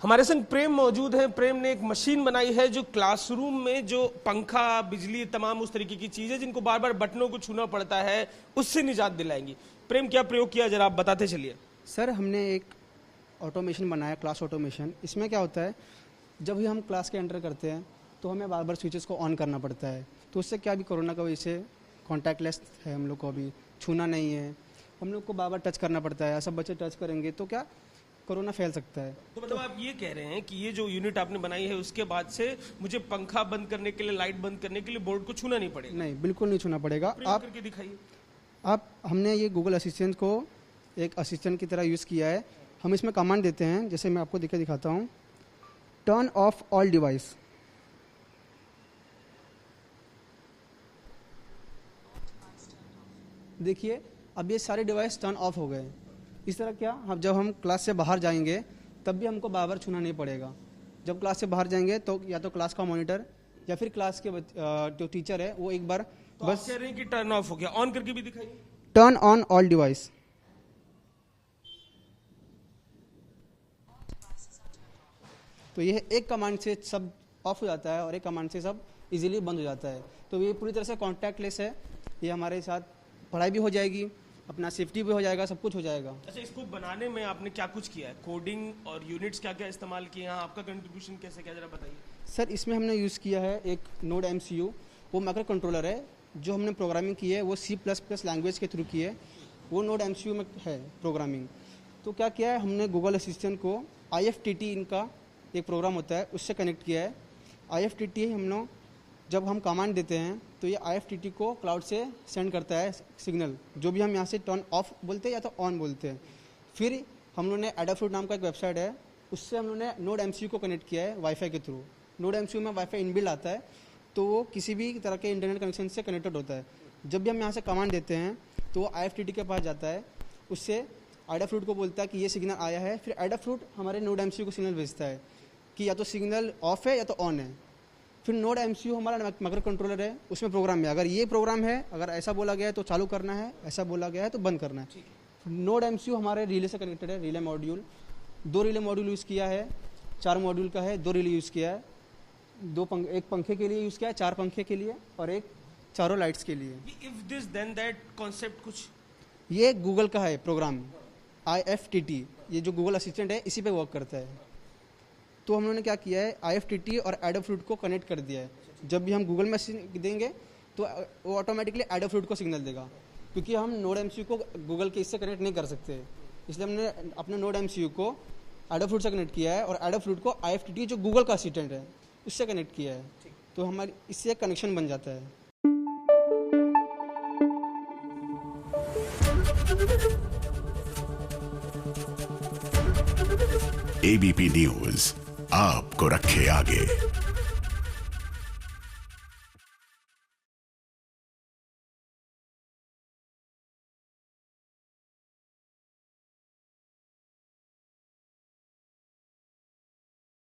हमारे संग प्रेम मौजूद है। प्रेम ने एक मशीन बनाई है जो क्लासरूम में जो पंखा, बिजली, तमाम उस तरीके की चीजें जिनको बार बार बटनों को छूना पड़ता है उससे निजात दिलाएंगी। प्रेम, क्या प्रयोग किया जरा आप बताते चलिए। सर, हमने एक ऑटोमेशन बनाया, क्लास ऑटोमेशन। इसमें क्या होता है, जब भी हम क्लास के एंटर करते हैं तो हमें बार बार स्विचेस को ऑन करना पड़ता है। तो उससे क्या, भी कोरोना की वजह से कॉन्टैक्टलेस है, हम लोग को अभी छूना नहीं है, हम लोग को बार बार टच करना पड़ता है। सब बच्चे टच करेंगे तो क्या कोरोना फैल सकता है। तो मतलब आप ये कह रहे हैं कि ये जो यूनिट आपने बनाई है उसके बाद से मुझे पंखा बंद करने के लिए, लाइट बंद करने के लिए बोर्ड को छूना नहीं पड़ेगा? नहीं, बिल्कुल नहीं छूना पड़ेगा। आप करके दिखाइए। हमने ये गूगल असिस्टेंट को एक असिस्टेंट की तरह यूज़ किया है। हम इसमें कमांड देते हैं, जैसे मैं आपको दिखाता हूँ। Turn off all device. देखिए, अब ये सारे डिवाइस टर्न ऑफ हो गए। इस तरह क्या, जब हम क्लास से बाहर जाएंगे तब भी हमको बार बार छूना नहीं पड़ेगा। जब क्लास से बाहर जाएंगे तो या तो क्लास का मॉनिटर या फिर क्लास के जो टीचर है वो एक बार तो बस आप कह रहे हैं कि टर्न ऑफ हो गया। ऑन करके भी दिखाइए। Turn on all device. तो ये एक कमांड से सब ऑफ हो जाता है और एक कमांड से सब इजीली बंद हो जाता है। तो ये पूरी तरह से कॉन्टैक्टलेस है। ये हमारे साथ पढ़ाई भी हो जाएगी, अपना सेफ्टी भी हो जाएगा, सब कुछ हो जाएगा। अच्छा, इसको बनाने में आपने क्या कुछ किया है? कोडिंग और यूनिट्स क्या क्या इस्तेमाल किए हैं? आपका कंट्रीब्यूशन कैसे क्या, जरा बताइए। सर, इसमें हमने यूज़ किया है एक नोड MCU। वो माइक्रो कंट्रोलर है। जो हमने प्रोग्रामिंग की है वो C++ लैंग्वेज के थ्रू की है। वो नोड MCU में है प्रोग्रामिंग। तो क्या किया है, हमने गूगल असिस्टेंट को IFTT इनका एक प्रोग्राम होता है उससे कनेक्ट किया है। IFTT हम लोग जब हम कमांड देते हैं तो ये IFTT को क्लाउड से सेंड करता है सिग्नल, जो भी हम यहाँ से टर्न ऑफ बोलते हैं या तो ऑन बोलते हैं। फिर हम लोगों ने एडाफ्रूट नाम का एक वेबसाइट है, उससे हम लोगों ने नोड MCU को कनेक्ट किया है वाईफाई के थ्रू। नोड MCU में वाईफाई इनबिल्ट आता है, तो वो किसी भी तरह के इंटरनेट कनेक्शन से कनेक्टेड होता है। जब भी हम यहाँ से कमांड देते हैं तो वो IFTT के पास जाता है, उससे एडाफ्रूट को बोलता है कि ये सिग्नल आया है। फिर एडाफ्रूट हमारे नोड MCU को सिग्नल भेजता है कि या तो सिग्नल ऑफ है या तो ऑन है। फिर नोड MCU हमारा माइक्रो कंट्रोलर है, उसमें प्रोग्राम है। अगर ये प्रोग्राम है, अगर ऐसा बोला गया है तो चालू करना है, ऐसा बोला गया है तो बंद करना है। नोड MCU हमारे रिले से कनेक्टेड है, relay module. 2 relay module use किया है, 4 मॉड्यूल का है। 2 रिले यूज़ किया है, एक पंखे के लिए यूज़ किया है, 4 पंखे के लिए, और एक चारों लाइट्स के लिए। If this then that concept कुछ, ये गूगल का है प्रोग्राम IFTT। ये जो गूगल असिस्टेंट है इसी पे वर्क करता है। तो हम लोगों ने क्या किया है, IFTT और एडाफ्रूट को कनेक्ट कर दिया है। जब भी हम गूगल में देंगे तो वो ऑटोमेटिकली एडाफ्रूट को सिग्नल देगा, क्योंकि हम नोड MCU को गूगल के इससे कनेक्ट नहीं कर सकते। इसलिए हमने अपने नोड MCU को एडाफ्रूट से कनेक्ट किया है और एडाफ्रूट को IFTT जो गूगल का असिस्टेंट है उससे कनेक्ट किया है। तो हमारी इससे एक कनेक्शन बन जाता है। ABP न्यूज आपको रखे आगे।